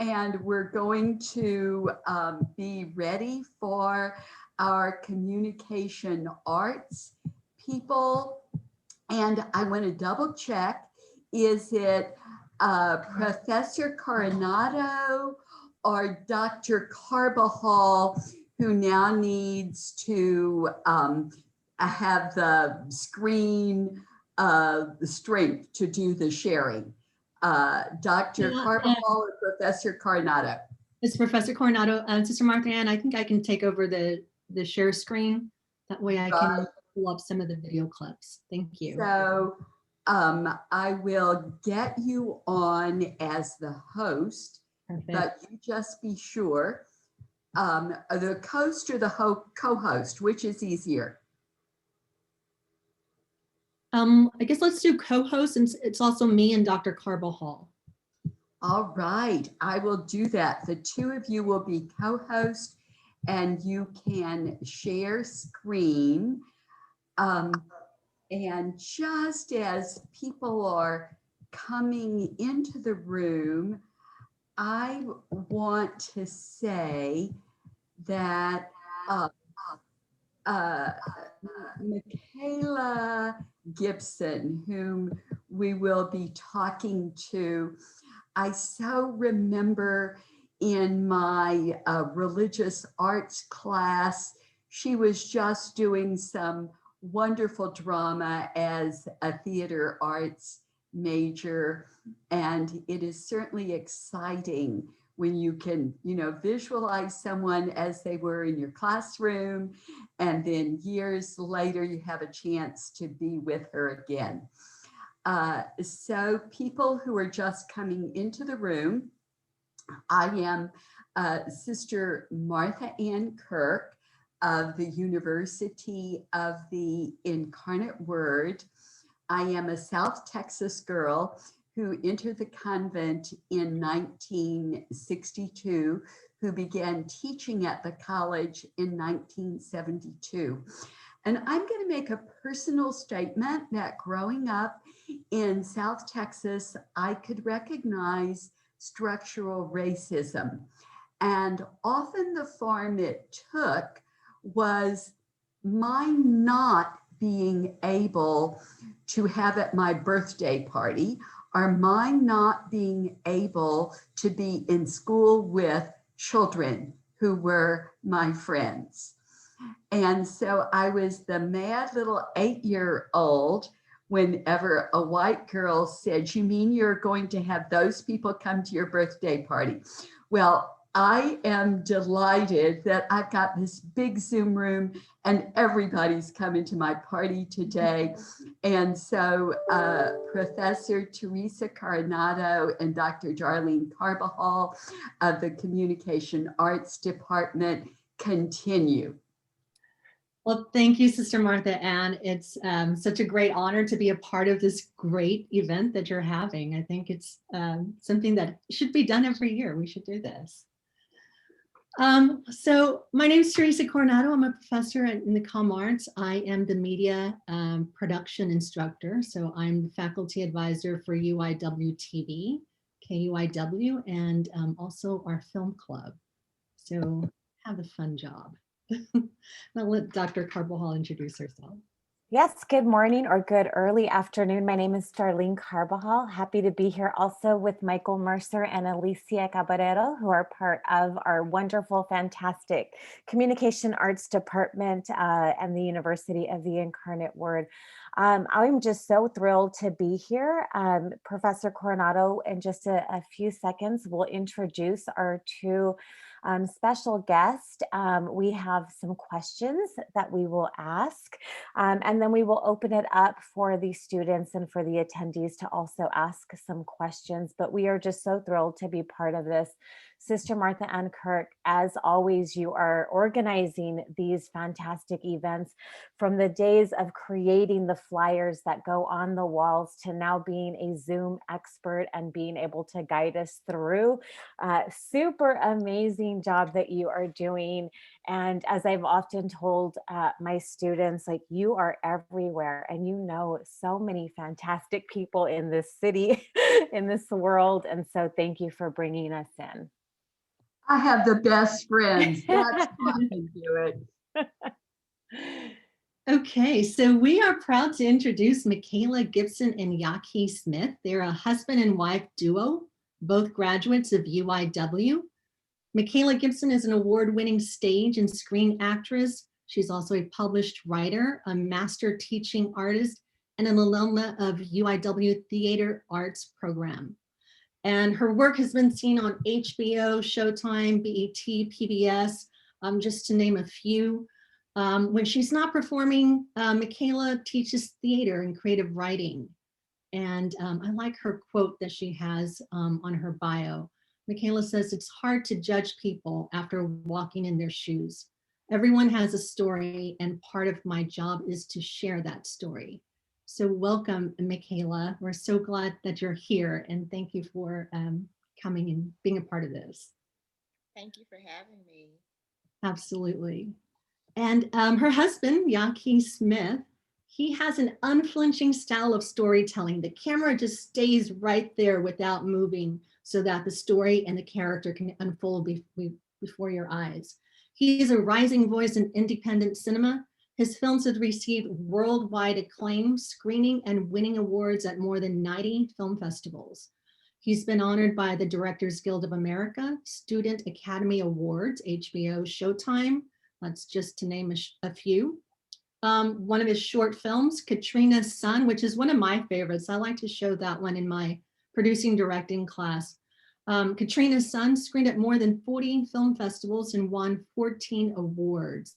and we're going to be ready for our communication arts people. And I want to double check, is it Professor Coronado or Dr. Carbajal who now needs to have the screen the strength to do the sharing? Dr. Carbajal or Professor Coronado? It's Professor Coronado. Sister Martha Ann, I think I can take over the share screen. That way I can pull up some of the video clips. Thank you. So I will get you on as the host. Perfect. But you just be sure. The host or the co-host, which is easier? I guess let's do co-host, and it's also me and Dr. Carbajal. All right, I will do that. The two of you will be co-host, and you can share screen. And just as people are coming into the room, I want to say that Michaela Gibson, whom we will be talking to, I so remember in my religious arts class, she was just doing some wonderful drama as a theater arts major. And it is certainly exciting when you can, visualize someone as they were in your classroom, and then years later, you have a chance to be with her again. So people who are just coming into the room, I am Sister Martha Ann Kirk of the University of the Incarnate Word. I am a South Texas girl who entered the convent in 1962, who began teaching at the college in 1972. And I'm going to make a personal statement that growing up in South Texas, I could recognize structural racism. And often the form it took was my not being able to have at my birthday party, or my not being able to be in school with children who were my friends. And so I was the mad little 8-year-old whenever a white girl said, "You mean you're going to have those people come to your birthday party?" Well, I am delighted that I've got this big Zoom room and everybody's coming to my party today. And so Professor Teresa Coronado and Dr. Darlene Carbajal of the Communication Arts Department continue. Well, thank you, Sister Martha Ann. It's such a great honor to be a part of this great event that you're having. I think it's something that should be done every year. We should do this. So my name is Teresa Coronado. I'm a professor in the Comm Arts. I am the media production instructor. So I'm the faculty advisor for UIW TV, KUIW, and also our film club. So have a fun job. I'll let Dr. Carbajal introduce herself. Yes, good morning or good early afternoon. My name is Darlene Carbajal. Happy to be here also with Michael Mercer and Alicia Caballero, who are part of our wonderful, fantastic Communication Arts Department and the University of the Incarnate Word. I'm just so thrilled to be here. Professor Coronado, in just a few seconds, will introduce our two special guest. We have some questions that we will ask, and then we will open it up for the students and for the attendees to also ask some questions. But we are just so thrilled to be part of this. Sister Martha Ann Kirk, as always, you are organizing these fantastic events from the days of creating the flyers that go on the walls to now being a Zoom expert and being able to guide us through. Super amazing job that you are doing. And as I've often told my students, like, you are everywhere and you know so many fantastic people in this city, in this world. And so thank you for bringing us in. I have the best friends. That's how I do it. Okay, so we are proud to introduce Michaela Gibson and Yaki Smith. They're a husband and wife duo, both graduates of UIW. Michaela Gibson is an award-winning stage and screen actress. She's also a published writer, a master teaching artist, and an alumna of UIW Theater Arts Program. And her work has been seen on HBO, Showtime, BET, PBS, just to name a few. When she's not performing, Michaela teaches theater and creative writing. And I like her quote that she has on her bio. Michaela says, "It's hard to judge people after walking in their shoes. Everyone has a story, and part of my job is to share that story." So welcome, Michaela. We're so glad that you're here, and thank you for coming and being a part of this. Thank you for having me. Absolutely. And her husband, Yaki Smith, he has an unflinching style of storytelling. The camera just stays right there without moving so that the story and the character can unfold before your eyes. He is a rising voice in independent cinema. His films have received worldwide acclaim, screening and winning awards at more than 90 film festivals. He's been honored by the Directors Guild of America, Student Academy Awards, HBO, Showtime. That's just to name a few. One of his short films, Katrina's Son, which is one of my favorites. I like to show that one in my producing directing class. Katrina's Son screened at more than 40 film festivals and won 14 awards.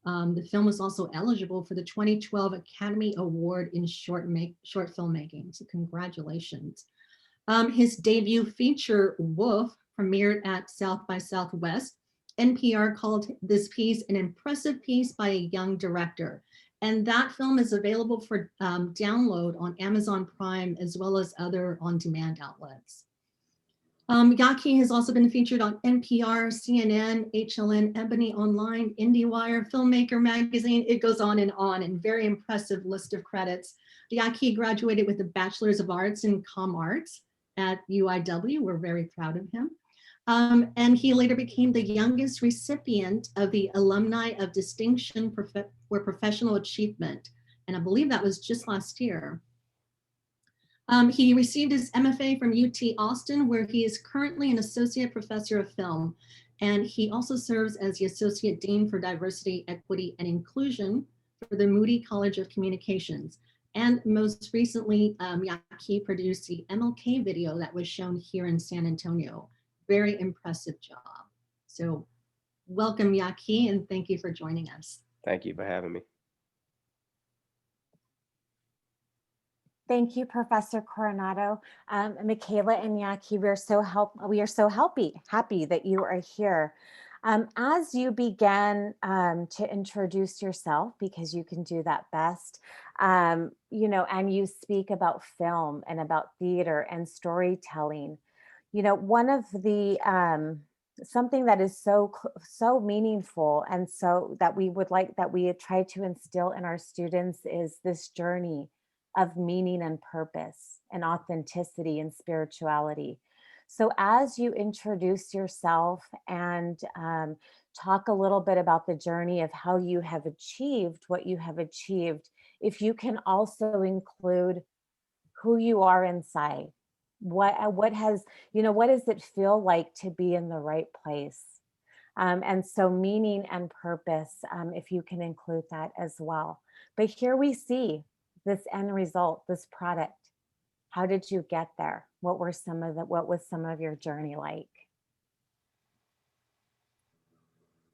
The film was also eligible for the 2012 Academy Award in short filmmaking, so congratulations. His debut feature, Wolf, premiered at South by Southwest. NPR called this piece an impressive piece by a young director. And that film is available for download on Amazon Prime, as well as other on-demand outlets. Yaki has also been featured on NPR, CNN, HLN, Ebony Online, IndieWire, Filmmaker Magazine. It goes on, and very impressive list of credits. Yaki graduated with a Bachelor's of Arts in Com Arts at UIW. We're very proud of him. And he later became the youngest recipient of the Alumni of Distinction for Professional Achievement. And I believe that was just last year. He received his MFA from UT Austin, where he is currently an associate professor of film. And he also serves as the Associate Dean for Diversity, Equity, and Inclusion for the Moody College of Communications. And most recently, Yaki produced the MLK video that was shown here in San Antonio. Very impressive job. So welcome, Yaki, and thank you for joining us. Thank you for having me. Thank you, Professor Coronado. Michaela and Yaki, we are so happy that you are here. As you begin to introduce yourself, because you can do that best, and you speak about film and about theater and storytelling, one of the something that is so meaningful, and so that we try to instill in our students, is this journey of meaning and purpose and authenticity and spirituality. So as you introduce yourself and talk a little bit about the journey of how you have achieved what you have achieved, if you can also include who you are inside, what does it feel like to be in the right place? And so meaning and purpose, if you can include that as well. But here we see this end result, this product. How did you get there? What was some of your journey like?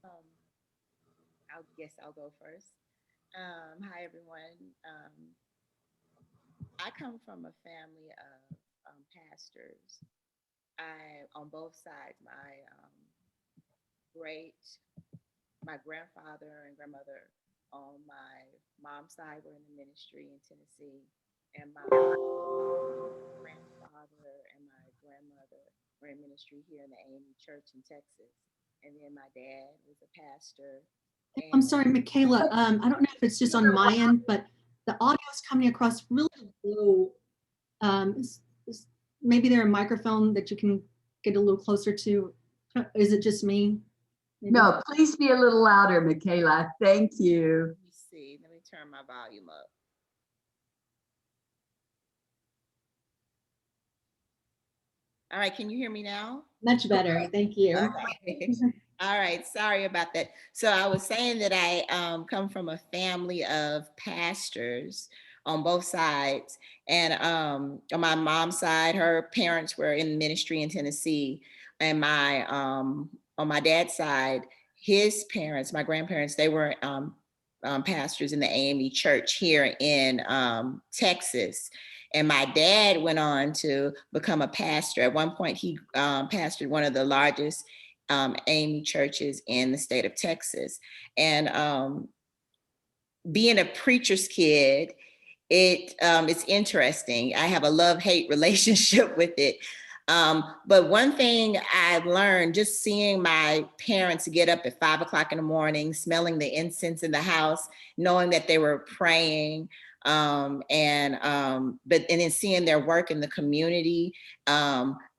I guess I'll go first. Hi, everyone. I come from a family of pastors. On both sides, my grandfather and grandmother on my mom's side were in the ministry in Tennessee, and my grandfather and my grandmother were in ministry here in the AME Church in Texas. And then my dad was a pastor. I'm And sorry, Michaela. I don't know if it's just on my end, but the audio is coming across really low. Maybe there a microphone that you can get a little closer to? Is it just me? Maybe. No, please be a little louder, Michaela. Thank you. let me see, let me turn my volume up. All right, can you hear me now? Much better. Thank you. Okay. All right, sorry about that. So I was saying that I come from a family of pastors on both sides. And on my mom's side, her parents were in ministry in Tennessee. And on my dad's side, his parents, my grandparents, they were pastors in the AME church here in Texas. And my dad went on to become a pastor. At one point, he pastored one of the largest AME churches in the state of Texas. And being a preacher's kid, it's interesting. I have a love-hate relationship with it. But one thing I've learned, just seeing my parents get up at 5 o'clock in the morning, smelling the incense in the house, knowing that they were praying, but then seeing their work in the community,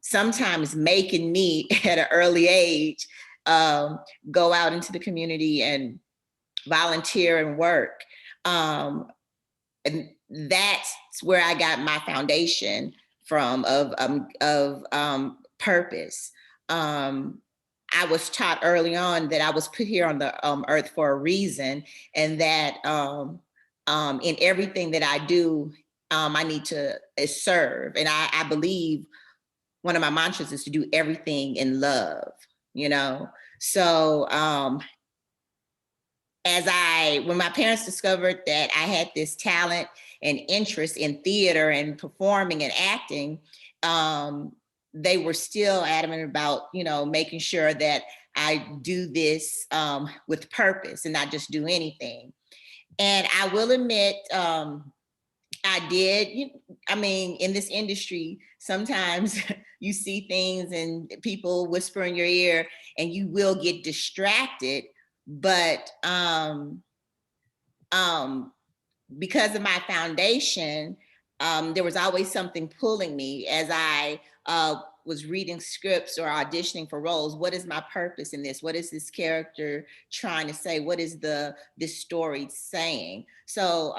sometimes making me at an early age go out into the community and volunteer and work. And that's where I got my foundation from of purpose. I was taught early on that I was put here on the earth for a reason, and that in everything that I do, I need to serve. And I believe one of my mantras is to do everything in love, you know? So when my parents discovered that I had this talent and interest in theater and performing and acting, they were still adamant about, making sure that I do this with purpose and not just do anything. And I will admit, I did. In this industry, sometimes you see things and people whisper in your ear and you will get distracted. But because of my foundation, there was always something pulling me as I was reading scripts or auditioning for roles. What is my purpose in this? What is this character trying to say? What is this story saying? So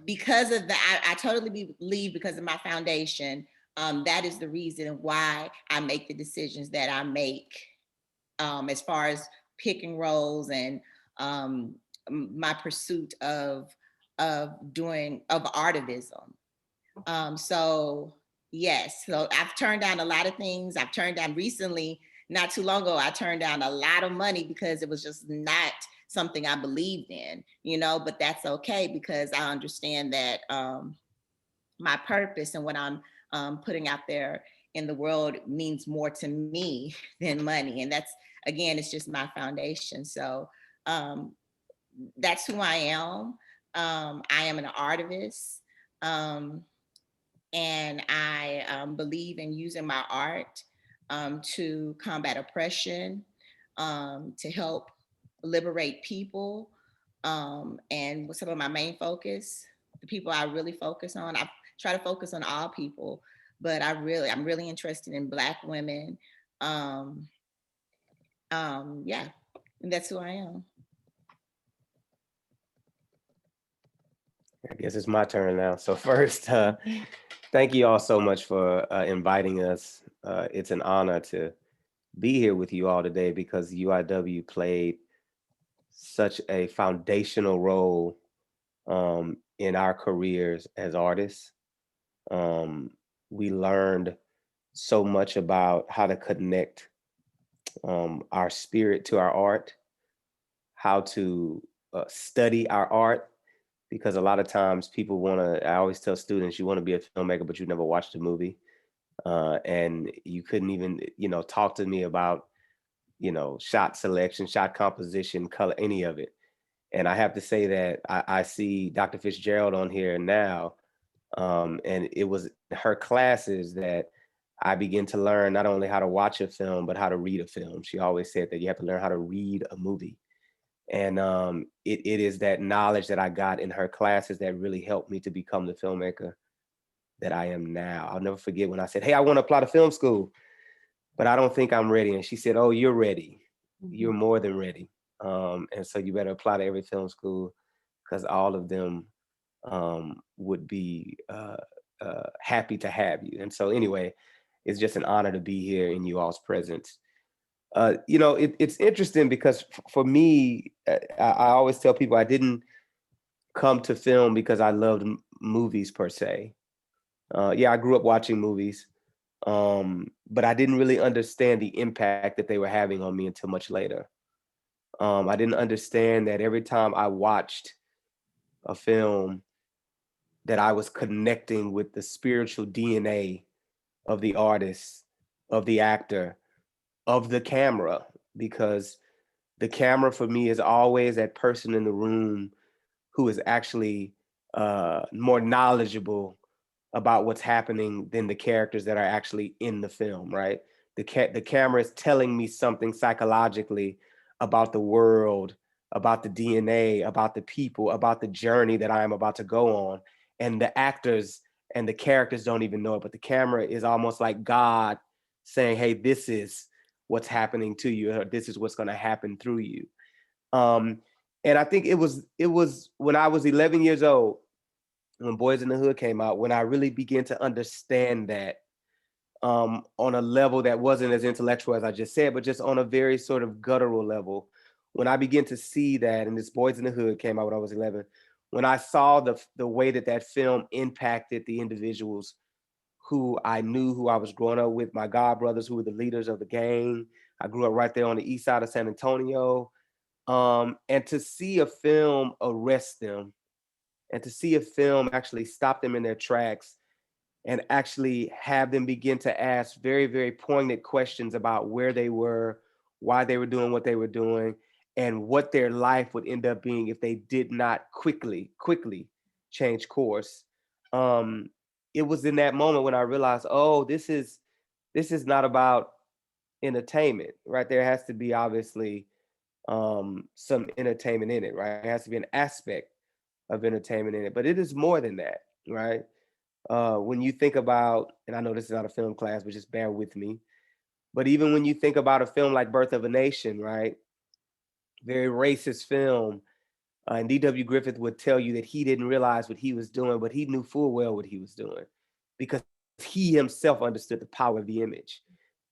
because of that, I totally believe because of my foundation, that is the reason why I make the decisions that I make as far as picking roles and my pursuit of artivism. So yes, so I've turned down a lot of things. I've turned down recently, not too long ago, I turned down a lot of money because it was just not something I believed in, but that's okay because I understand that my purpose and what I'm putting out there in the world means more to me than money. And that's, again, it's just my foundation. So that's who I am. I am an artist. And I believe in using my art to combat oppression, to help liberate people. And some of my main focus, the people I really focus on, I try to focus on all people, but I'm really interested in Black women. Yeah, and that's who I am. I guess it's my turn now. So first, thank you all so much for inviting us. It's an honor to be here with you all today because UIW played such a foundational role in our careers as artists. We learned so much about how to connect our spirit to our art, how to study our art, because a lot of times people I always tell students, you want to be a filmmaker, but you never watched a movie. And you couldn't even, talk to me about shot selection, shot composition, color, any of it. And I have to say that I see Dr. Fitzgerald on here now. And it was her classes that I began to learn not only how to watch a film, but how to read a film. She always said that you have to learn how to read a movie. And it is that knowledge that I got in her classes that really helped me to become the filmmaker that I am now. I'll never forget when I said, hey, I want to apply to film school, but I don't think I'm ready. And she said, oh, you're ready. You're more than ready. And so you better apply to every film school, because all of them would be happy to have you. And so anyway, it's just an honor to be here in you all's presence. It's interesting because for me, I always tell people I didn't come to film because I loved movies per se. Yeah, I grew up watching movies, but I didn't really understand the impact that they were having on me until much later. I didn't understand that every time I watched a film, that I was connecting with the spiritual DNA of the artist, of the actor, of the camera, because the camera for me is always that person in the room who is actually more knowledgeable about what's happening than the characters that are actually in the film, right? The camera is telling me something psychologically about the world, about the DNA, about the people, about the journey that I am about to go on. And the actors and the characters don't even know it, but the camera is almost like God saying, hey, this is what's happening to you, or this is what's going to happen through you. And I think it was when I was 11 years old, when Boys in the Hood came out, when I really began to understand that on a level that wasn't as intellectual as I just said, but just on a very sort of guttural level. When I began to see that, and this Boys in the Hood came out when I was 11, when I saw the way that film impacted the individuals who I knew, who I was growing up with, my god brothers who were the leaders of the gang. I grew up right there on the east side of San Antonio. And to see a film arrest them, and to see a film actually stop them in their tracks, and actually have them begin to ask very, very poignant questions about where they were, why they were doing what they were doing, and what their life would end up being if they did not quickly change course. It was in that moment when I realized, oh, this is not about entertainment, right? There has to be obviously some entertainment in it, right? There has to be an aspect of entertainment in it, but it is more than that, right? When you think about, and I know this is not a film class, but just bear with me, but even when you think about a film like Birth of a Nation, right? Very racist film. And D.W. Griffith would tell you that he didn't realize what he was doing, but he knew full well what he was doing, because he himself understood the power of the image.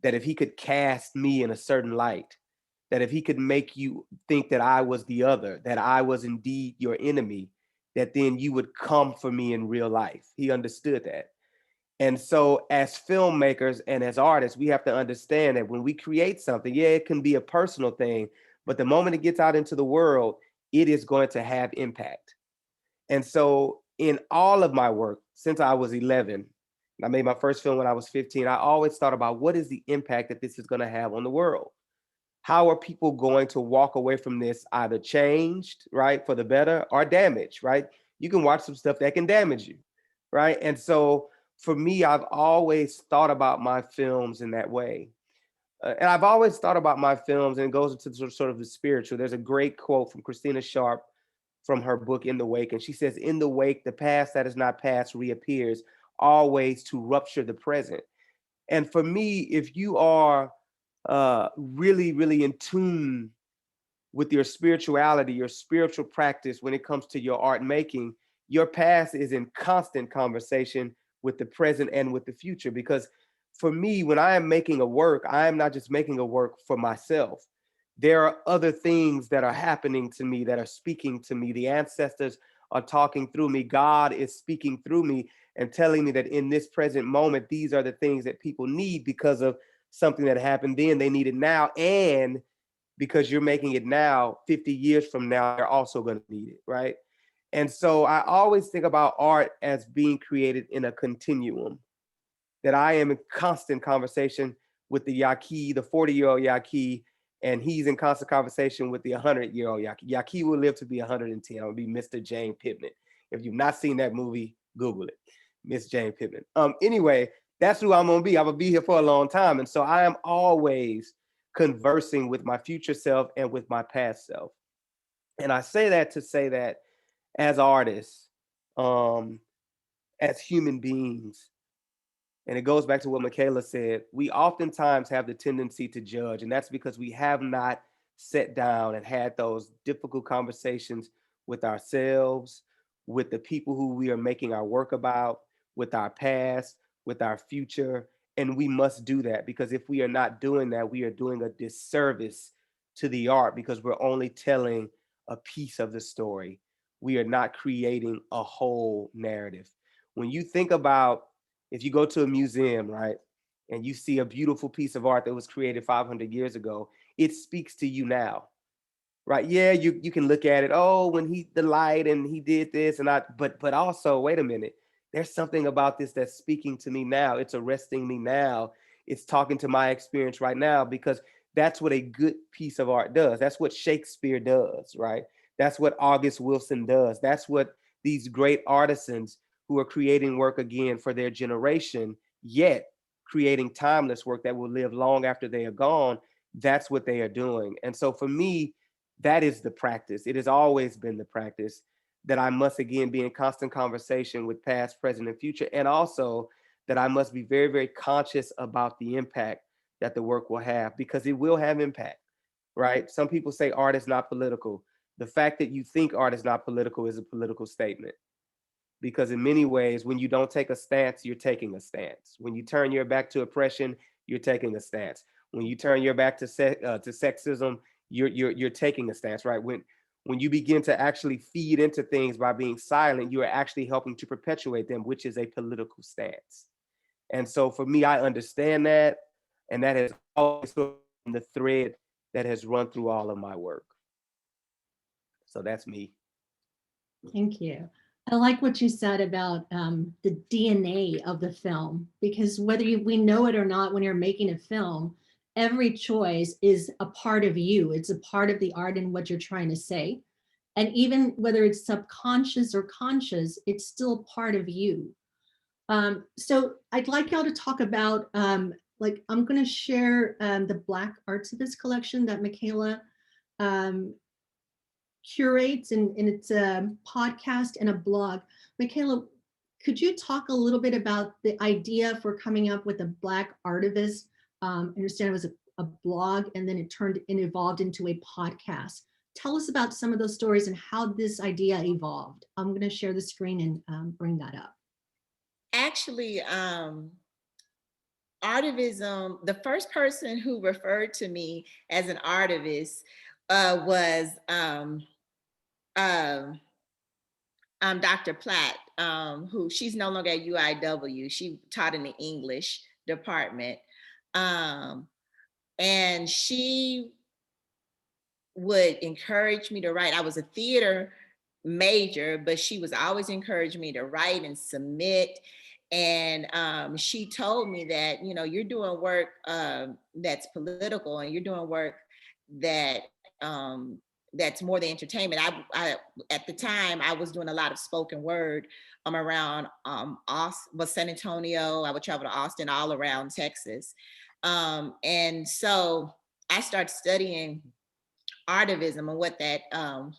That if he could cast me in a certain light, that if he could make you think that I was the other, that I was indeed your enemy, that then you would come for me in real life. He understood that. And so as filmmakers and as artists, we have to understand that when we create something, yeah, it can be a personal thing, but the moment it gets out into the world, it is going to have impact. And so in all of my work, since I was 11, and I made my first film when I was 15, I always thought about what is the impact that this is going to have on the world? How are people going to walk away from this either changed, right, for the better, or damaged, right? You can watch some stuff that can damage you, right? And so for me, I've always thought about my films in that way. And I've always thought about my films, and it goes into sort of the spiritual. There's a great quote from Christina Sharp from her book, In the Wake. And she says, in the wake, the past that is not past reappears, always to rupture the present. And for me, if you are really, really in tune with your spirituality, your spiritual practice when it comes to your art making, your past is in constant conversation with the present and with the future. Because for me, when I am making a work, I am not just making a work for myself. There are other things that are happening to me, that are speaking to me. The ancestors are talking through me. God is speaking through me and telling me that in this present moment, these are the things that people need because of something that happened then. They need it now. And because you're making it now, 50 years from now, they're also going to need it, right? And so I always think about art as being created in a continuum, that I am in constant conversation with the Yaqui, the 40-year-old Yaqui, and he's in constant conversation with the 100-year-old Yaki. Yaki will live to be 110. I'll be Mr. Jane Pittman. If you've not seen that movie, Google it, Miss Jane Pittman. Anyway, that's who I'm gonna be. I'm gonna be here for a long time, and so I am always conversing with my future self and with my past self. And I say that to say that as artists, as human beings, and it goes back to what Michaela said, we oftentimes have the tendency to judge, and that's because we have not sat down and had those difficult conversations with ourselves, with the people who we are making our work about, with our past, with our future. And we must do that, because if we are not doing that, we are doing a disservice to the art, because we're only telling a piece of the story. We are not creating a whole narrative. When you think about, if you go to a museum, right, and you see a beautiful piece of art that was created 500 years ago, it speaks to you now, right? Yeah, you can look at it, oh, when the light and he did this and I, but also, wait a minute, there's something about this that's speaking to me now. It's arresting me now. It's talking to my experience right now, because that's what a good piece of art does. That's what Shakespeare does, right? That's what August Wilson does. That's what these great artisans who are creating work again for their generation, yet creating timeless work that will live long after they are gone. That's what they are doing. And so for me, that is the practice. It has always been the practice that I must again be in constant conversation with past, present, and future. And also that I must be very, very conscious about the impact that the work will have, because it will have impact, right? Some people say art is not political. The fact that you think art is not political is a political statement, because in many ways, when you don't take a stance, you're taking a stance. When you turn your back to oppression, you're taking a stance. When you turn your back to sexism, you're taking a stance, right? When you begin to actually feed into things by being silent, you are actually helping to perpetuate them, which is a political stance. And so for me, I understand that, and that has always been the thread that has run through all of my work. So that's me. Thank you. I like what you said about the DNA of the film, because whether we know it or not, when you're making a film, every choice is a part of you. It's a part of the art and what you're trying to say. And even whether it's subconscious or conscious, it's still part of you. So I'd like y'all to talk about, like, I'm going to share the Black Artivist collection that Michaela curates, and it's a podcast and a blog. Michaela, could you talk a little bit about the idea for coming up with a Black Artivist? I understand it was a blog, and then it evolved into a podcast. Tell us about some of those stories and how this idea evolved. I'm going to share the screen and bring that up. Actually, artivism, the first person who referred to me as an artivist was Dr. Platt, who she's no longer at UIW. She taught in the English department. And she would encourage me to write. I was a theater major, but she was always encouraging me to write and submit. And she told me that, you know, you're doing work that's political, and you're doing work that that's more than entertainment. I at the time I was doing a lot of spoken word around San Antonio. I would travel to Austin, all around Texas, and so I started studying artivism and what that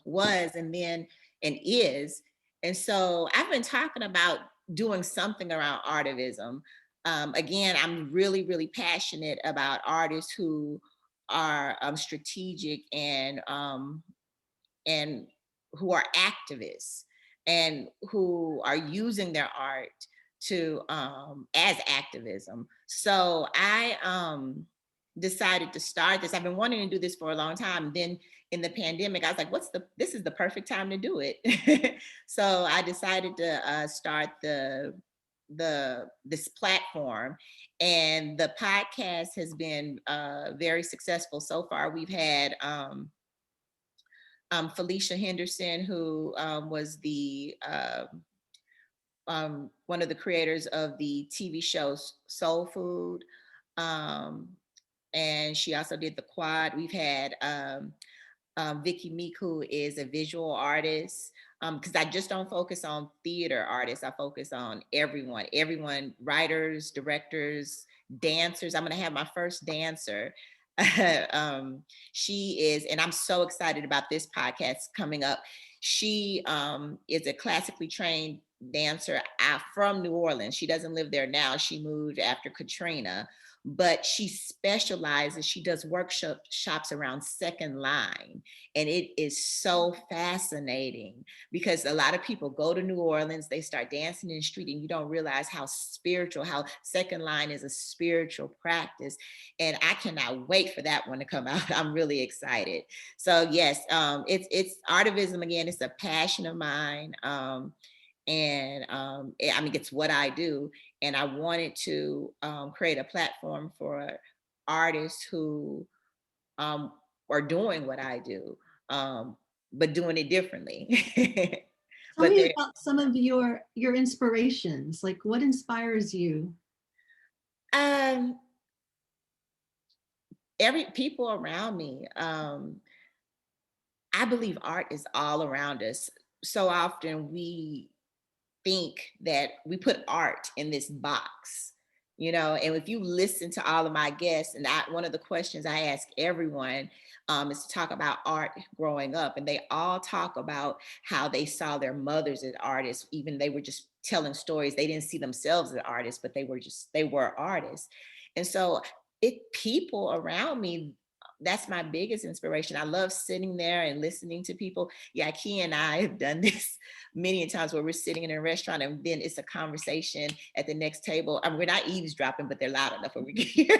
was and is. And so I've been talking about doing something around artivism. Again, I'm really, really passionate about artists who are strategic and who are activists and who are using their art to as activism. So I decided to start this. I've been wanting to do this for a long time. Then in the pandemic, I was like, this is the perfect time to do it. So I decided to start this platform, and the podcast has been very successful so far. We've had Felicia Henderson, who was the one of the creators of the TV show Soul Food. and she also did the quad. We've had Vicky Meek, who is a visual artist. Because I just don't focus on theater artists. I focus on everyone, writers, directors, dancers. I'm gonna have my first dancer. She is, and I'm so excited about this podcast coming up. She is a classically trained dancer out from New Orleans. She doesn't live there now. She moved after Katrina, but she specializes, she does workshops around second line. And it is so fascinating because a lot of people go to New Orleans, they start dancing in the street, and you don't realize how spiritual, how second line is a spiritual practice. And I cannot wait for that one to come out. I'm really excited. So yes, it's artivism again. It's a passion of mine. I mean, it's what I do, and I wanted to create a platform for artists who are doing what I do, but doing it differently. Tell But me they're about some of your inspirations. Like, what inspires you? um, every people around me. I believe art is all around us. So often we think that we put art in this box, and if you listen to all of my guests, and one of the questions I ask everyone is to talk about art growing up, and they all talk about how they saw their mothers as artists, even they were just telling stories. They didn't see themselves as artists, but they were artists. And so people around me, that's my biggest inspiration. I love sitting there and listening to people. Yeah, Key and I have done this many times where we're sitting in a restaurant and then it's a conversation at the next table. I mean, we're not eavesdropping, but they're loud enough where we can hear.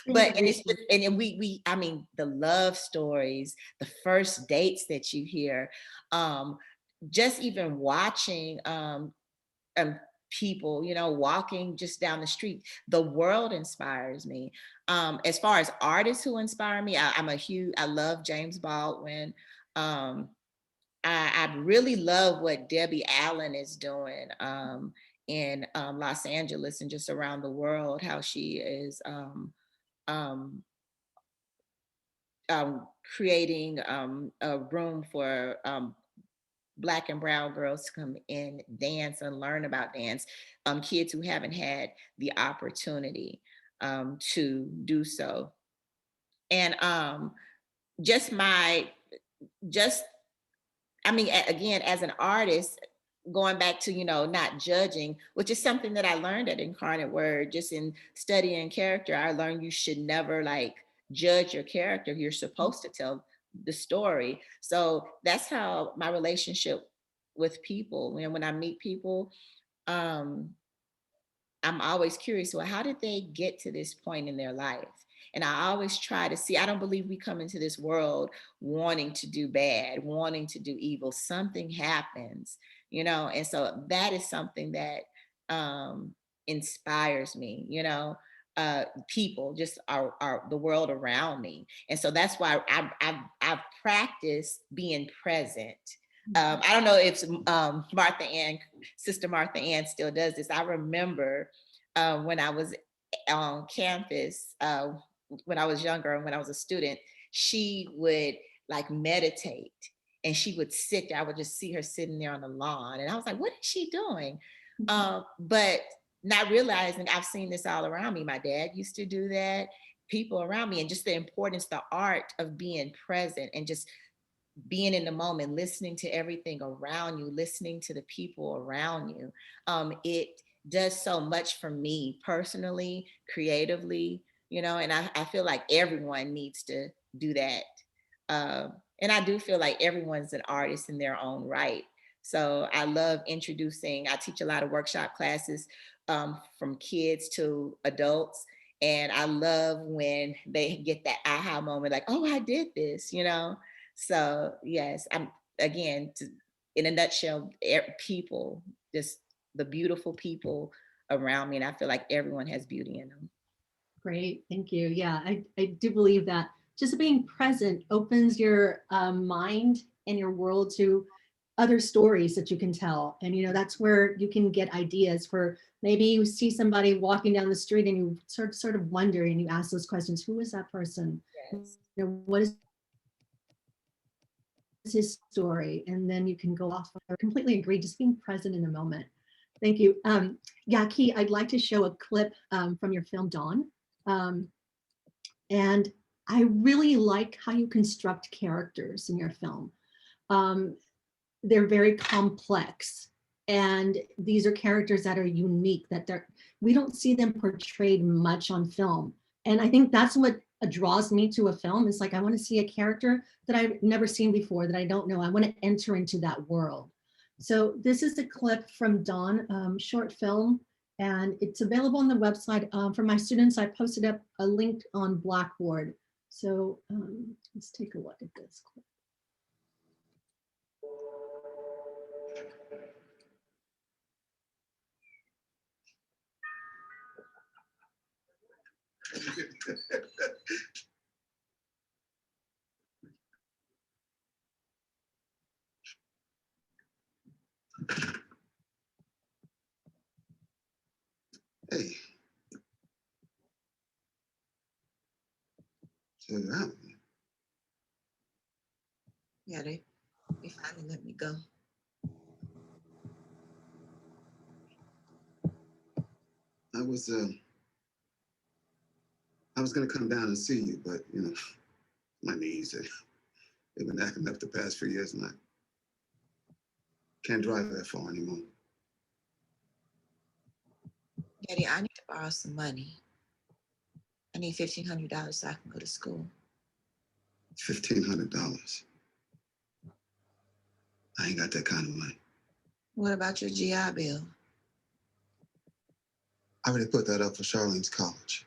But and it's just, and then I mean, the love stories, the first dates that you hear, just even watching people, walking just down the street. The world inspires me. As far as artists who inspire me, I love James Baldwin. I really love what Debbie Allen is doing in Los Angeles and just around the world, how she is um, creating a room for Black and brown girls to come in, dance and learn about dance, kids who haven't had the opportunity to do so. And just my, just, I mean, again, as an artist, going back to, not judging, which is something that I learned at Incarnate Word, just in studying character, I learned you should never like judge your character. You're supposed to tell the story. So that's how my relationship with people, when I meet people, um, I'm always curious, well, how did they get to this point in their life? And I always try to see, I don't believe we come into this world wanting to do bad, wanting to do evil. Something happens, and so that is something that inspires me, people, just the world around me. And so that's why I've practiced being present. I don't know if Sister Martha Ann still does this. I remember when I was on campus, when I was younger and when I was a student, she would like meditate and she would sit there. I would just see her sitting there on the lawn. And I was like, what is she doing? But not realizing I've seen this all around me. My dad used to do that, people around me, and just the importance, the art of being present and just being in the moment, listening to everything around you, listening to the people around you. It does so much for me personally, creatively, and I feel like everyone needs to do that. And I do feel like everyone's an artist in their own right. So I love introducing, I teach a lot of workshop classes from kids to adults. And I love when they get that aha moment, like, oh, I did this, So yes, I'm again, in a nutshell, people, just the beautiful people around me. And I feel like everyone has beauty in them. Great, thank you. Yeah, I do believe that just being present opens your mind and your world to other stories that you can tell. And, that's where you can get ideas for, maybe you see somebody walking down the street and you sort of wonder, and you ask those questions: who is that person? Yes. What is his story? And then you can go off. I completely agree, just being present in the moment. Thank you. Yaki, I'd like to show a clip from your film, Dawn. And I really like how you construct characters in your film. They're very complex, and these are characters that are unique, that we don't see them portrayed much on film. And I think that's what draws me to a film. Is like, I want to see a character that I've never seen before, that I don't know. I want to enter into that world. So this is a clip from Dawn, short film, and it's available on the website. For my students, I posted up a link on Blackboard. So let's take a look at this clip. Hey. So that one. Yeah, they finally let me go. I was gonna come down and see you, but my knees they've been acting up the past few years, and I can't drive that far anymore. Daddy, I need to borrow some money. I need $1,500 so I can go to school. $1,500. I ain't got that kind of money. What about your GI Bill? I already put that up for Charlene's college.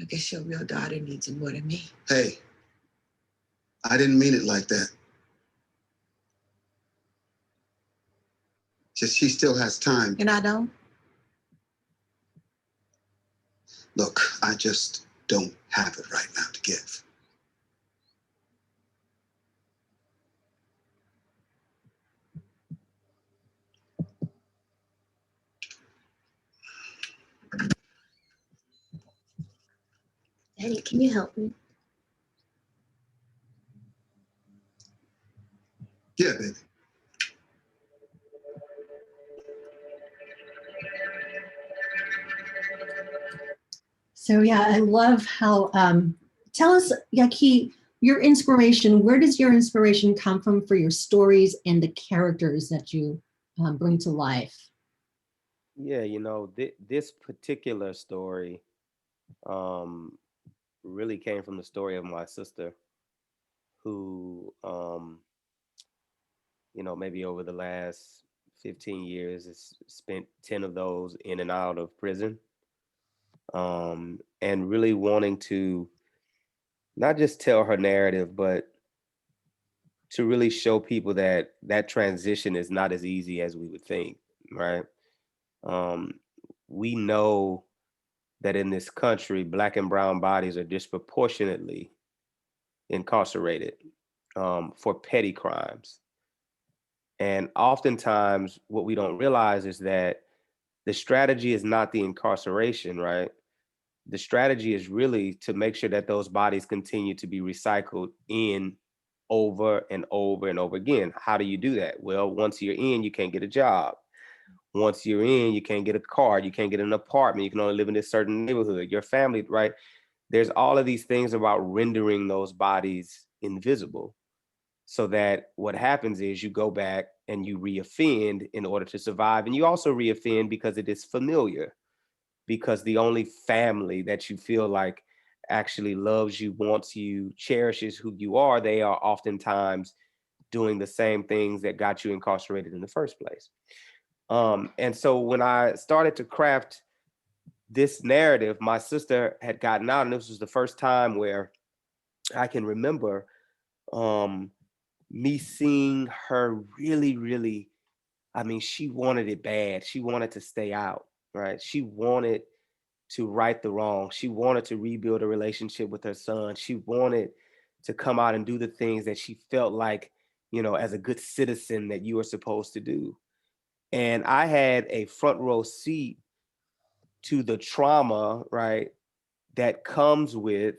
I guess your real daughter needs it more than me. Hey, I didn't mean it like that. Just she still has time. And I don't? Look, I just don't have it right now to give. Daddy, can you help me? Yeah, baby. So yeah, I love how, tell us, Yaki, your inspiration, where does your inspiration come from for your stories and the characters that you bring to life? Yeah, this particular story um, really came from the story of my sister, who, maybe over the last 15 years has spent 10 of those in and out of prison, and really wanting to not just tell her narrative, but to really show people that that transition is not as easy as we would think, right? Um, we know that in this country, Black and brown bodies are disproportionately incarcerated for petty crimes. And oftentimes, what we don't realize is that the strategy is not the incarceration, right? The strategy is really to make sure that those bodies continue to be recycled in over and over and over again. How do you do that? Well, once you're in, you can't get a job. Once you're in, you can't get a car, you can't get an apartment, you can only live in this certain neighborhood, your family, right? There's all of these things about rendering those bodies invisible, so that what happens is you go back and you reoffend in order to survive. And you also reoffend because it is familiar, because the only family that you feel like actually loves you, wants you, cherishes who you are, they are oftentimes doing the same things that got you incarcerated in the first place. And so when I started to craft this narrative, my sister had gotten out, and this was the first time where I can remember me seeing her really, really, I mean, she wanted it bad. She wanted to stay out, right? She wanted to right the wrong. She wanted to rebuild a relationship with her son. She wanted to come out and do the things that she felt like as a good citizen that you are supposed to do. And I had a front row seat to the trauma, right, that comes with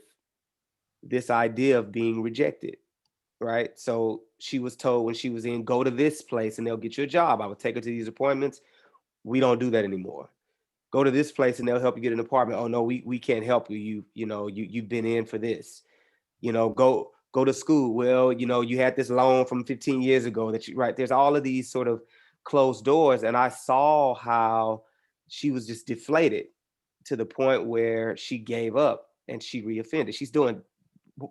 this idea of being rejected, right? So she was told when she was in, go to this place and they'll get you a job. I would take her to these appointments. We don't do that anymore. Go to this place and they'll help you get an apartment. Oh no, we can't help you. You've been in for this. Go to school. Well, you had this loan from 15 years ago that you, right. There's all of these sort of closed doors. And I saw how she was just deflated to the point where she gave up and she reoffended. She's doing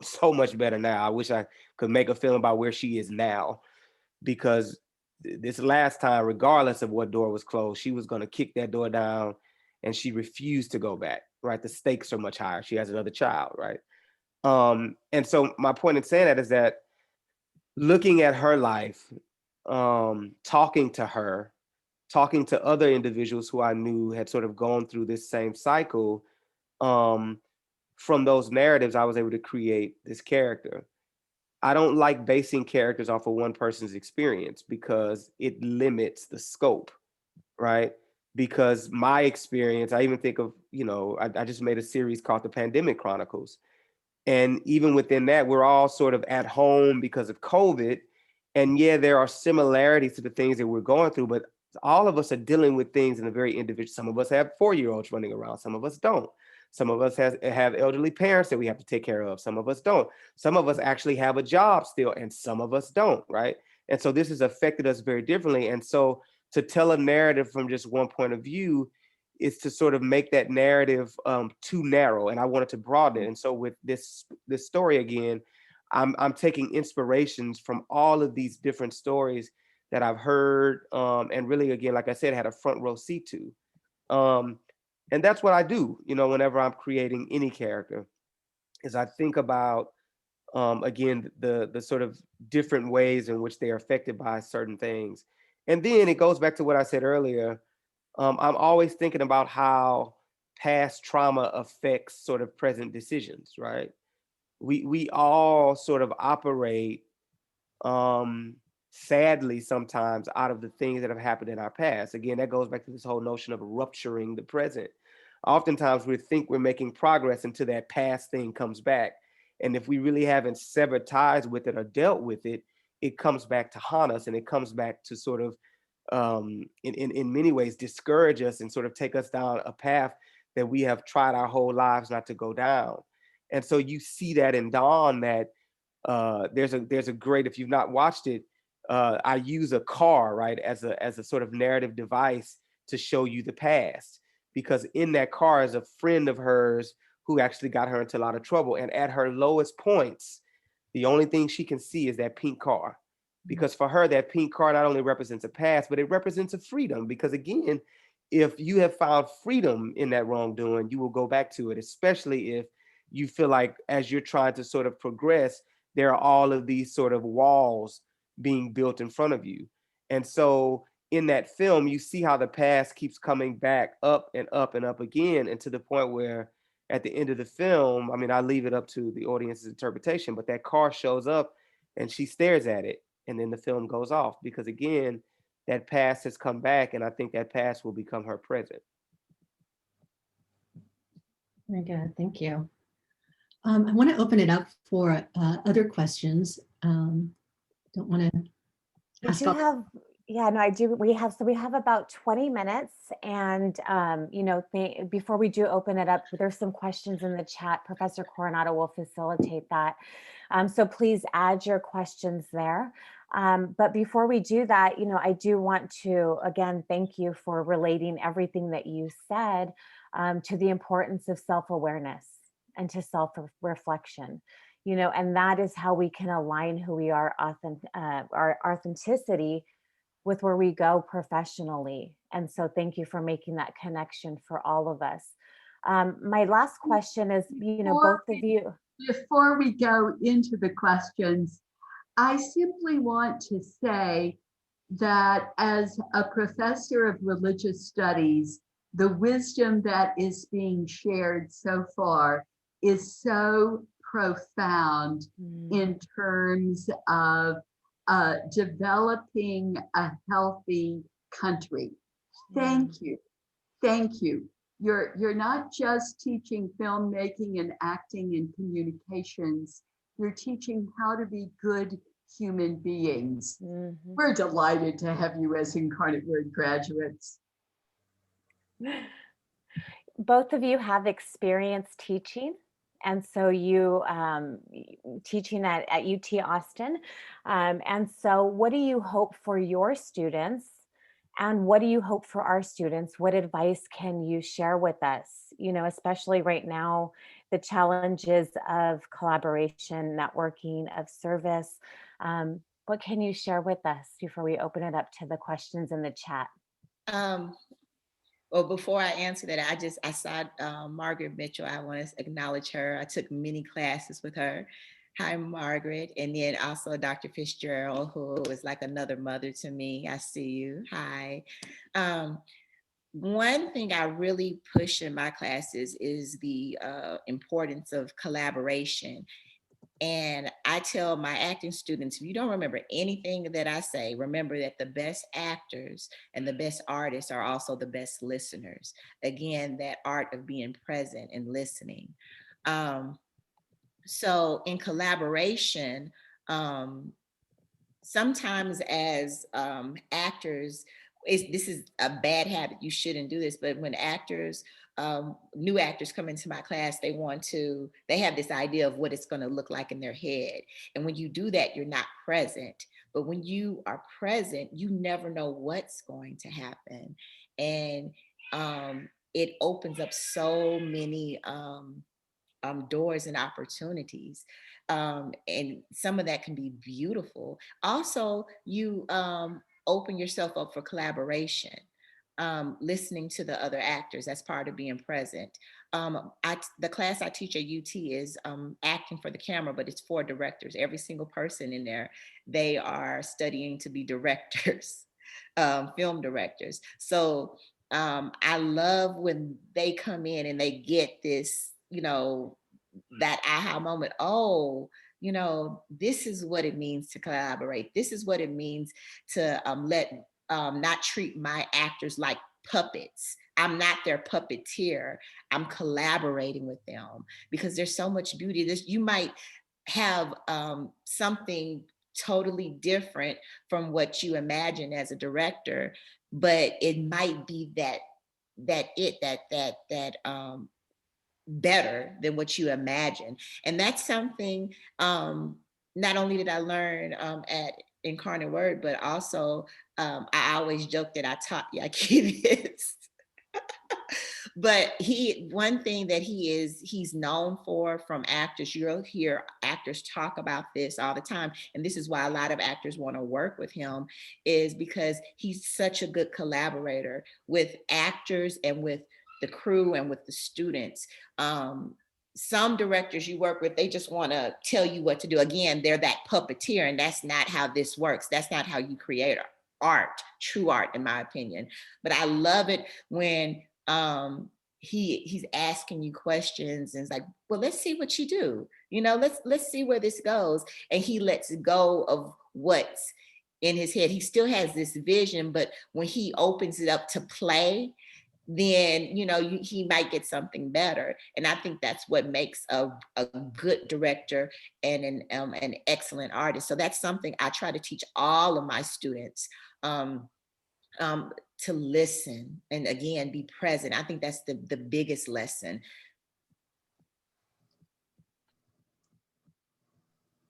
so much better now. I wish I could make a film about where she is now, because this last time, regardless of what door was closed, she was going to kick that door down, and she refused to go back, right? The stakes are much higher. She has another child, right? And so my point in saying that is that looking at her life, talking to her, talking to other individuals who I knew had sort of gone through this same cycle, from those narratives, I was able to create this character. I don't like basing characters off of one person's experience because it limits the scope, right? Because my experience, I even think of, I just made a series called The Pandemic Chronicles. And even within that, we're all sort of at home because of COVID. And yeah, there are similarities to the things that we're going through, but all of us are dealing with things in a very individual. Some of us have 4-year-olds running around, some of us don't. Some of us have elderly parents that we have to take care of. Some of us don't. Some of us actually have a job still, and some of us don't, right? And so this has affected us very differently. And so to tell a narrative from just one point of view is to sort of make that narrative too narrow, and I wanted to broaden it. And so with this story again, I'm taking inspirations from all of these different stories that I've heard, and really, again, like I said, had a front row seat to. And that's what I do, whenever I'm creating any character, is I think about, again, the sort of different ways in which they are affected by certain things. And then it goes back to what I said earlier. I'm always thinking about how past trauma affects sort of present decisions, right? We all sort of operate, sadly sometimes, out of the things that have happened in our past. Again, that goes back to this whole notion of rupturing the present. Oftentimes we think we're making progress until that past thing comes back. And if we really haven't severed ties with it or dealt with it, it comes back to haunt us, and it comes back to sort of, in many ways, discourage us and sort of take us down a path that we have tried our whole lives not to go down. And so you see that in Dawn, that there's a great, if you've not watched it, I use a car, right, as a sort of narrative device to show you the past, because in that car is a friend of hers who actually got her into a lot of trouble, and at her lowest points, the only thing she can see is that pink car, because for her that pink car not only represents a past, but it represents a freedom. Because again, if you have found freedom in that wrongdoing, you will go back to it, especially if you feel like as you're trying to sort of progress, there are all of these sort of walls being built in front of you. And so in that film, you see how the past keeps coming back up and up and up again, and to the point where at the end of the film, I mean, I leave it up to the audience's interpretation, but that car shows up and she stares at it, and then the film goes off, because again, that past has come back, and I think that past will become her present. Very good, thank you. I want to open it up for other questions. Don't want to ask. I do. We have about 20 minutes, and before we do open it up, there's some questions in the chat. Professor Coronado will facilitate that. So please add your questions there. But before we do that, I do want to, again, thank you for relating everything that you said to the importance of self-awareness and to self-reflection, and that is how we can align who we are, our authenticity, with where we go professionally. And so thank you for making that connection for all of us. My last question is, both of you. Before we go into the questions, I simply want to say that as a professor of religious studies, the wisdom that is being shared so far is so profound in terms of developing a healthy country. Thank you. Thank you. You're not just teaching filmmaking and acting and communications. You're teaching how to be good human beings. We're delighted to have you as Incarnate Word graduates. Both of you have experience teaching. And so you teaching at UT Austin. And so what do you hope for your students? And what do you hope for our students? What advice can you share with us? You know, especially right now, the challenges of collaboration, networking, of service. What can you share with us before we open it up to the questions in the chat? Well, before I answer that, I saw Margaret Mitchell. I want to acknowledge her. I took many classes with her. Hi, Margaret. And then also Dr. Fitzgerald, who is like another mother to me. I see you. Hi. One thing I really push in my classes is the importance of collaboration. And I tell my acting students, if you don't remember anything that I say, remember that the best actors and the best artists are also the best listeners. Again, that art of being present and listening. So in collaboration, sometimes as actors, this is a bad habit, you shouldn't do this, but when actors, new actors come into my class, they have this idea of what it's going to look like in their head. And when you do that, you're not present. But when you are present, you never know what's going to happen. And it opens up so many doors and opportunities. And some of that can be beautiful. Also, you open yourself up for collaboration, listening to the other actors. That's part of being present. The class I teach at UT is acting for the camera, but it's for directors. Every single person in there, they are studying to be directors, film directors. So I love when they come in and they get this, that aha moment. Oh, this is what it means to collaborate. This is what it means to not treat my actors like puppets. I'm not their puppeteer. I'm collaborating with them because there's so much beauty. You might have something totally different from what you imagine as a director, but it might be that better than what you imagine. And that's something not only did I learn at Incarnate Word, but also I always joke that I taught Yaki this. But one thing that he's known for from actors, you'll hear actors talk about this all the time, and this is why a lot of actors want to work with him, is because he's such a good collaborator with actors and with the crew and with the students. Some directors you work with, they just want to tell you what to do. Again, they're that puppeteer, and that's not how this works. That's not how you create art, true art, in my opinion. But I love it when he's asking you questions and it's like, well, let's see what you do. Let's see where this goes. And he lets go of what's in his head. He still has this vision, but when he opens it up to play, then he might get something better. And I think that's what makes a good director and an excellent artist. So that's something I try to teach all of my students, to listen and, again, be present. I think that's the biggest lesson.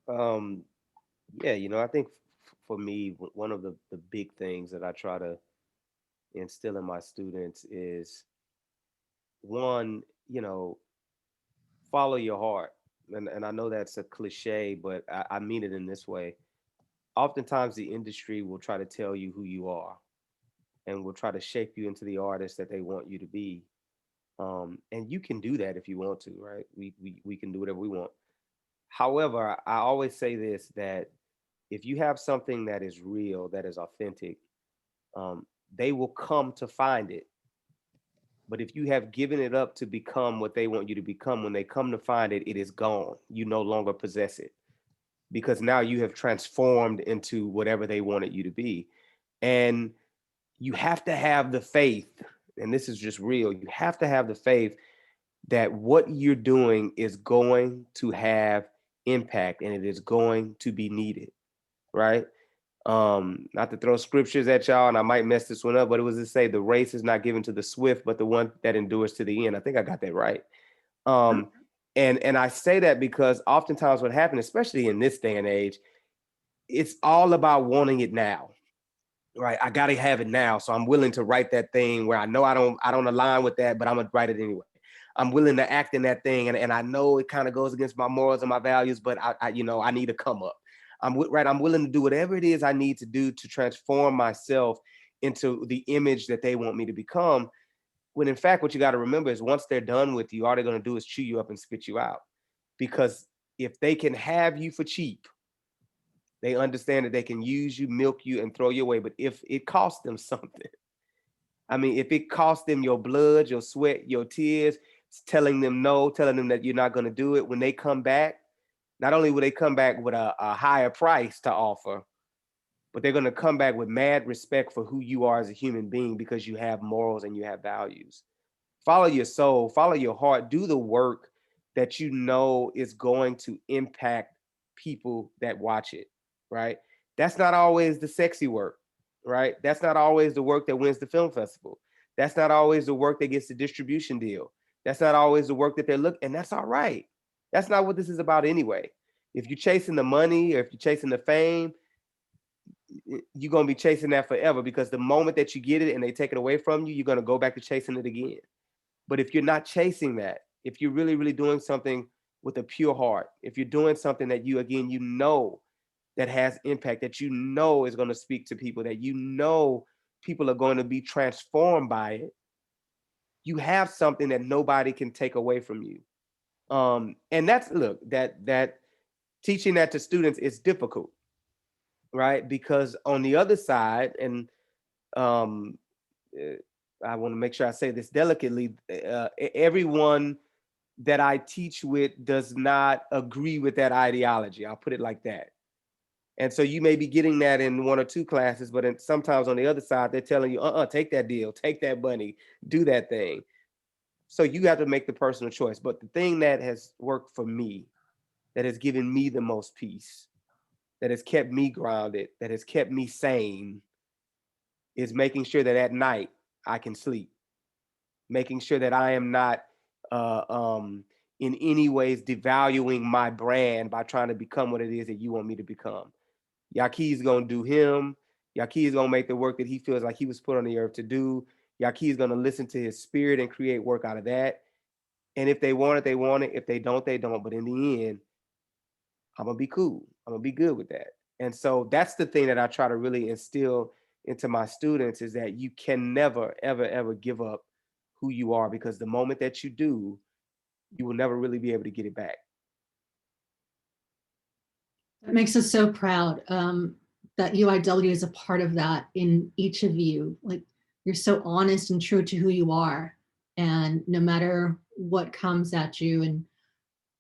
Yeah, I think for me, one of the big things that I try to instill in my students is, one, follow your heart. And I know that's a cliche, but I mean it in this way. Oftentimes the industry will try to tell you who you are and will try to shape you into the artist that they want you to be. And you can do that if you want to, right? We can do whatever we want. However, I always say this, that if you have something that is real, that is authentic, they will come to find it. But if you have given it up to become what they want you to become, when they come to find it, it is gone. You no longer possess it. because now you have transformed into whatever they wanted you to be. And you have to have the faith, and this is just real, you have to have the faith that what you're doing is going to have impact and it is going to be needed, right? Not to throw scriptures at y'all, and I might mess this one up, but it was to say the race is not given to the swift, but the one that endures to the end. I think I got that right. And I say that because oftentimes what happens, especially in this day and age, it's all about wanting it now, right? I got to have it now, so I'm willing to write that thing where I know I don't align with that, but I'm gonna write it anyway. I'm willing to act in that thing, and I know it kind of goes against my morals and my values, but I need to come up. I'm willing to do whatever it is I need to do to transform myself into the image that they want me to become. When in fact, what you got to remember is once they're done with you, all they're going to do is chew you up and spit you out. Because if they can have you for cheap, they understand that they can use you, milk you, and throw you away. But if it costs them something, I mean, if it costs them your blood, your sweat, your tears, telling them no, telling them that you're not going to do it, when they come back, not only will they come back with a higher price to offer, but they're going to come back with mad respect for who you are as a human being because you have morals and you have values. Follow your soul, follow your heart, do the work that you know is going to impact people that watch it, right? That's not always the sexy work, right? That's not always the work that wins the film festival. That's not always the work that gets the distribution deal. That's not always the work that they're looking, and that's all right. That's not what this is about anyway. If you're chasing the money or if you're chasing the fame, you're going to be chasing that forever, because the moment that you get it and they take it away from you, you're going to go back to chasing it again. But if you're not chasing that, if you're really, really doing something with a pure heart, if you're doing something that you know that has impact, that you know is going to speak to people, that you know people are going to be transformed by it, you have something that nobody can take away from you. And that's, look, that teaching that to students is difficult, right? Because on the other side, and I want to make sure I say this delicately, everyone that I teach with does not agree with that ideology. I'll put it like that. And so you may be getting that in one or two classes, but sometimes on the other side, they're telling you, take that deal, take that money, do that thing. So you have to make the personal choice. But the thing that has worked for me, that has given me the most peace, that has kept me grounded, that has kept me sane, is making sure that at night I can sleep, making sure that I am not in any ways devaluing my brand by trying to become what it is that you want me to become. Yaqi's gonna do him. Yaqi's gonna make the work that he feels like he was put on the earth to do. Yaqi's gonna listen to his spirit and create work out of that. And if they want it, they want it. If they don't, they don't. But in the end, I'm gonna be cool. I'm gonna be good with that. And so that's the thing that I try to really instill into my students, is that you can never, ever, ever give up who you are, because the moment that you do, you will never really be able to get it back. That makes us so proud that UIW is a part of that in each of you. Like, you're so honest and true to who you are, and no matter what comes at you, and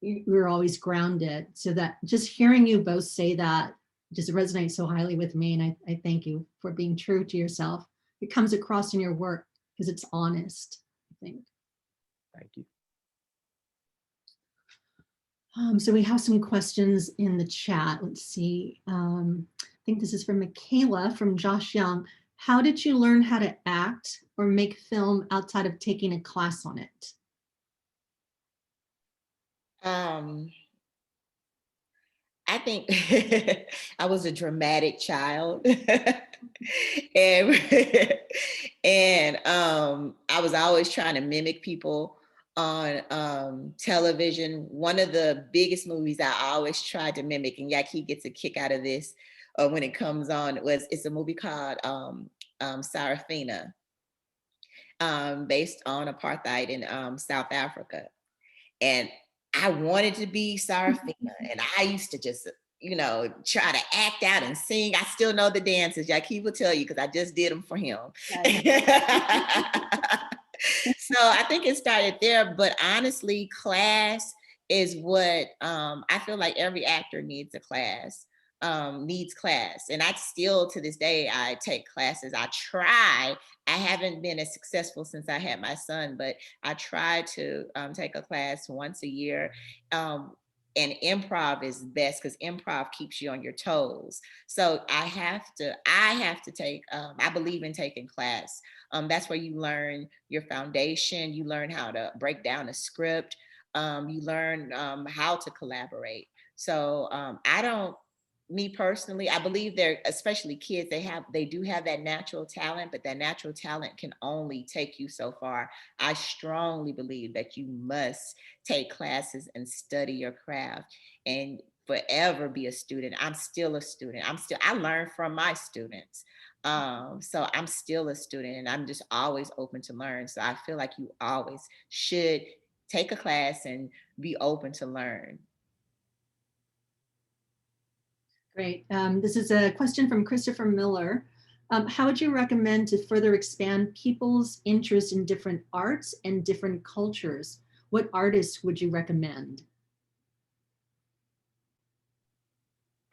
you're always grounded. So that just hearing you both say that just resonates so highly with me. And I thank you for being true to yourself. It comes across in your work because it's honest, I think. Thank you. So we have some questions in the chat. Let's see. I think this is from Michaela from Josh Young. How did you learn how to act or make film outside of taking a class on it? I think I was a dramatic child. and I was always trying to mimic people on television. One of the biggest movies I always tried to mimic, and Yaki gets a kick out of this when it comes on, it's a movie called Sarafina, based on apartheid in South Africa. And I wanted to be Sarafina, and I used to just, try to act out and sing. I still know the dances. Yaki will tell you, because I just did them for him. So I think it started there, but honestly, class is what I feel like every actor needs a class. Needs class. And I still, to this day, I take classes. I try. I haven't been as successful since I had my son, but I try to take a class once a year. And improv is best because improv keeps you on your toes. So I have to take, I believe in taking class. That's where you learn your foundation. You learn how to break down a script. You learn how to collaborate. So me personally, I believe they're, especially kids, they do have that natural talent, but that natural talent can only take you so far. I strongly believe that you must take classes and study your craft and forever be a student. I'm still a student. I learn from my students. So I'm still a student and I'm just always open to learn. So I feel like you always should take a class and be open to learn. Great. This is a question from Christopher Miller. How would you recommend to further expand people's interest in different arts and different cultures? What artists would you recommend?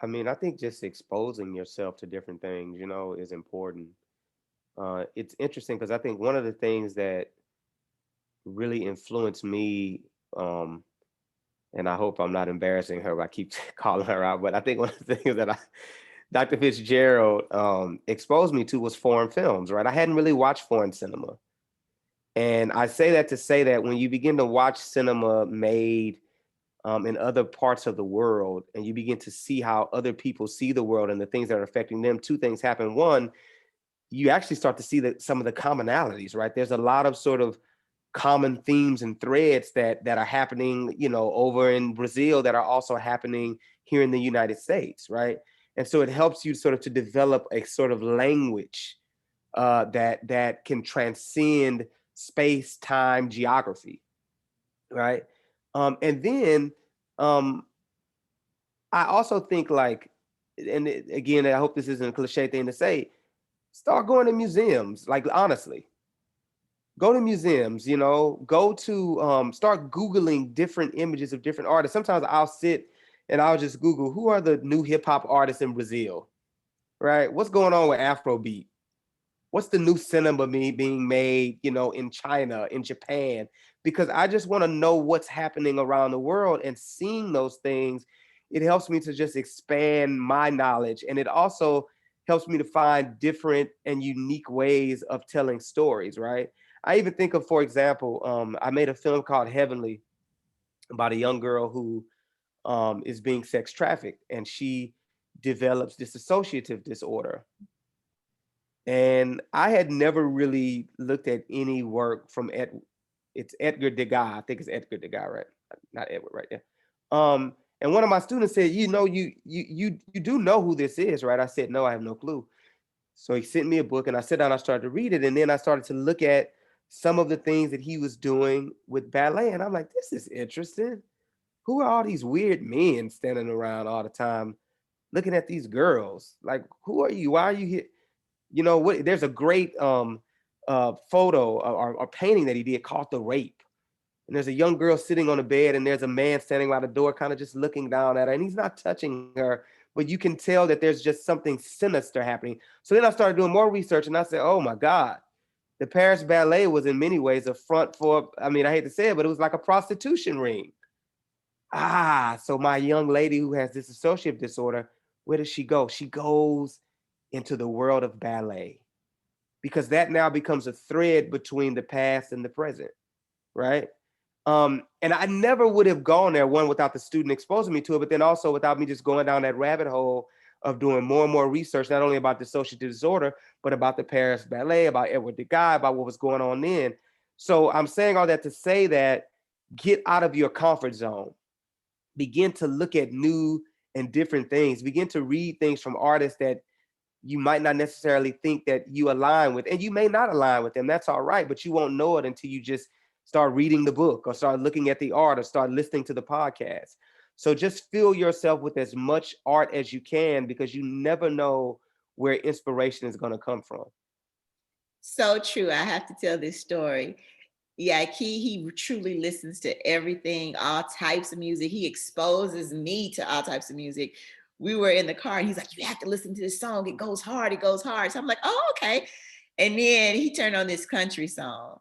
I mean, I think just exposing yourself to different things, you know, is important. It's interesting because I think one of the things that really influenced me, and I hope I'm not embarrassing her, but I keep calling her out, but I think one of the things that Dr. Fitzgerald exposed me to was foreign films, right? I hadn't really watched foreign cinema. And I say that to say that when you begin to watch cinema made in other parts of the world, and you begin to see how other people see the world and the things that are affecting them, two things happen. One, you actually start to see some of the commonalities, right? There's a lot of sort of common themes and threads that are happening, you know, over in Brazil that are also happening here in the United States, right? And so it helps you sort of to develop a sort of language that can transcend space, time, geography, right? And then I also think like, and again, I hope this isn't a cliche thing to say, start going to museums, like honestly. Go to museums, you know, go to start Googling different images of different artists. Sometimes I'll sit and I'll just Google who are the new hip hop artists in Brazil, right? What's going on with Afrobeat? What's the new cinema being made, you know, in China, in Japan? Because I just want to know what's happening around the world, and seeing those things, it helps me to just expand my knowledge. And it also helps me to find different and unique ways of telling stories, right? I even think of, for example, I made a film called Heavenly about a young girl who is being sex trafficked, and she develops dissociative disorder. And I had never really looked at any work from it's Edgar Degas. I think it's Edgar Degas, right? Not Edward, right there. And one of my students said, you know, you do know who this is, right? I said, no, I have no clue. So he sent me a book and I sat down, I started to read it. And then I started to look at some of the things that he was doing with ballet. And I'm like, this is interesting. Who are all these weird men standing around all the time looking at these girls? Like, who are you? Why are you here? You know what? There's a great photo or painting that he did called The Rape. And there's a young girl sitting on a bed, and there's a man standing by the door, kind of just looking down at her, and he's not touching her, but you can tell that there's just something sinister happening. So then I started doing more research, and I said, oh my God, the Paris Ballet was in many ways a front for, I mean, I hate to say it, but it was like a prostitution ring. So my young lady who has this dissociative disorder, where does she go? She goes into the world of ballet, because that now becomes a thread between the past and the present, right? And I never would have gone there, one, without the student exposing me to it, but then also without me just going down that rabbit hole of doing more and more research, not only about dissociative disorder, but about the Paris Ballet, about Edward Degas, about what was going on then. So I'm saying all that to say that get out of your comfort zone, begin to look at new and different things, begin to read things from artists that you might not necessarily think that you align with, and you may not align with them. That's all right, but you won't know it until you just start reading the book or start looking at the art or start listening to the podcast. So just fill yourself with as much art as you can, because you never know where inspiration is going to come from. So true. I have to tell this story. Yeah, he truly listens to everything, all types of music. He exposes me to all types of music. We were in the car and he's like, you have to listen to this song. It goes hard, it goes hard. So I'm like, oh, okay. And then he turned on this country song,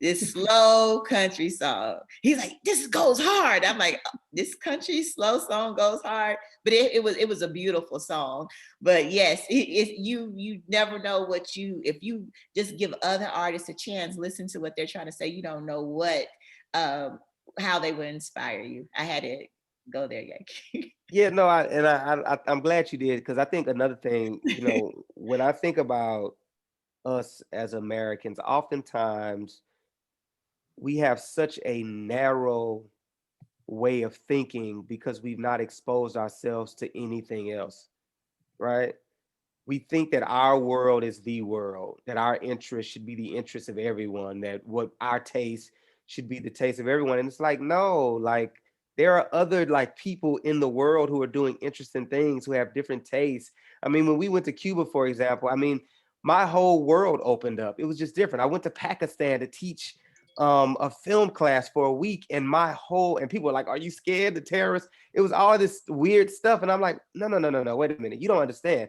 this slow country song. He's like, this goes hard. I'm like, this country slow song goes hard. But it was a beautiful song. But yes, you never know what if you just give other artists a chance, listen to what they're trying to say, you don't know what how they would inspire you. I had to go there, Yankee. Yeah, no, I'm glad you did, because I think another thing, you know, when I think about us as Americans, oftentimes we have such a narrow way of thinking because we've not exposed ourselves to anything else, right? We think that our world is the world, that our interest should be the interest of everyone, that what our taste should be the taste of everyone. And it's like, no, like there are other like people in the world who are doing interesting things, who have different tastes. I mean, when we went to Cuba, for example, I mean, my whole world opened up. It was just different. I went to Pakistan to teach a film class for a week, and and people were like, are you scared, the terrorists? It was all this weird stuff. And I'm like, no, wait a minute. You don't understand.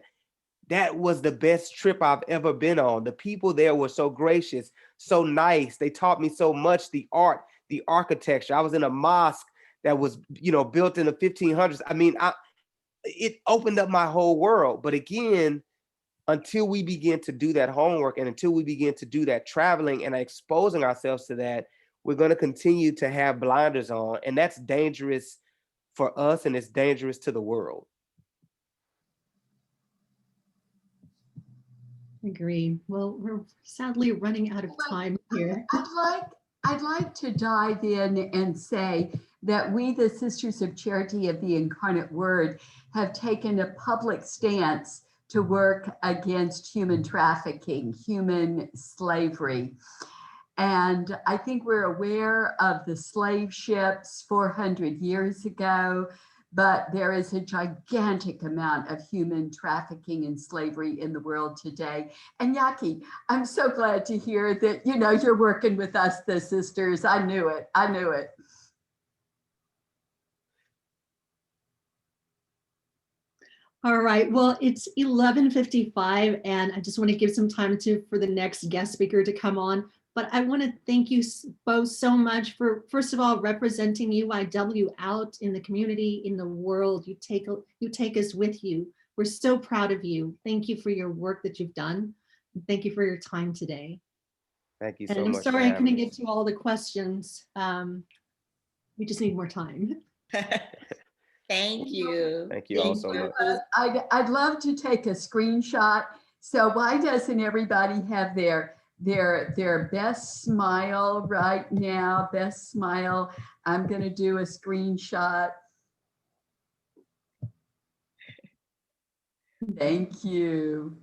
That was the best trip I've ever been on. The people there were so gracious, so nice. They taught me so much, the art, the architecture. I was in a mosque that was, you know, built in the 1500s. I mean, it opened up my whole world. But again, until we begin to do that homework and until we begin to do that traveling and exposing ourselves to that, we're going to continue to have blinders on. And that's dangerous for us, and it's dangerous to the world. Agree. Well, we're sadly running out of time here. I'd like to dive in and say that we, the Sisters of Charity of the Incarnate Word, have taken a public stance to work against human trafficking, human slavery. And I think we're aware of the slave ships 400 years ago, but there is a gigantic amount of human trafficking and slavery in the world today. And Yaki, I'm so glad to hear that, you know, you're working with us, the sisters. I knew it. All right, well, it's 11:55 and I just want to give some time for the next guest speaker to come on. But I want to thank you both so much for, first of all, representing UIW out in the community, in the world. You take us with you. We're so proud of you. Thank you for your work that you've done. Thank you for your time today. Thank you so and I'm much. sorry I couldn't get to all the questions. We just need more time. Thank you. Thank you all so much. I'd love to take a screenshot. So why doesn't everybody have their best smile right now? Best smile. I'm going to do a screenshot. Thank you.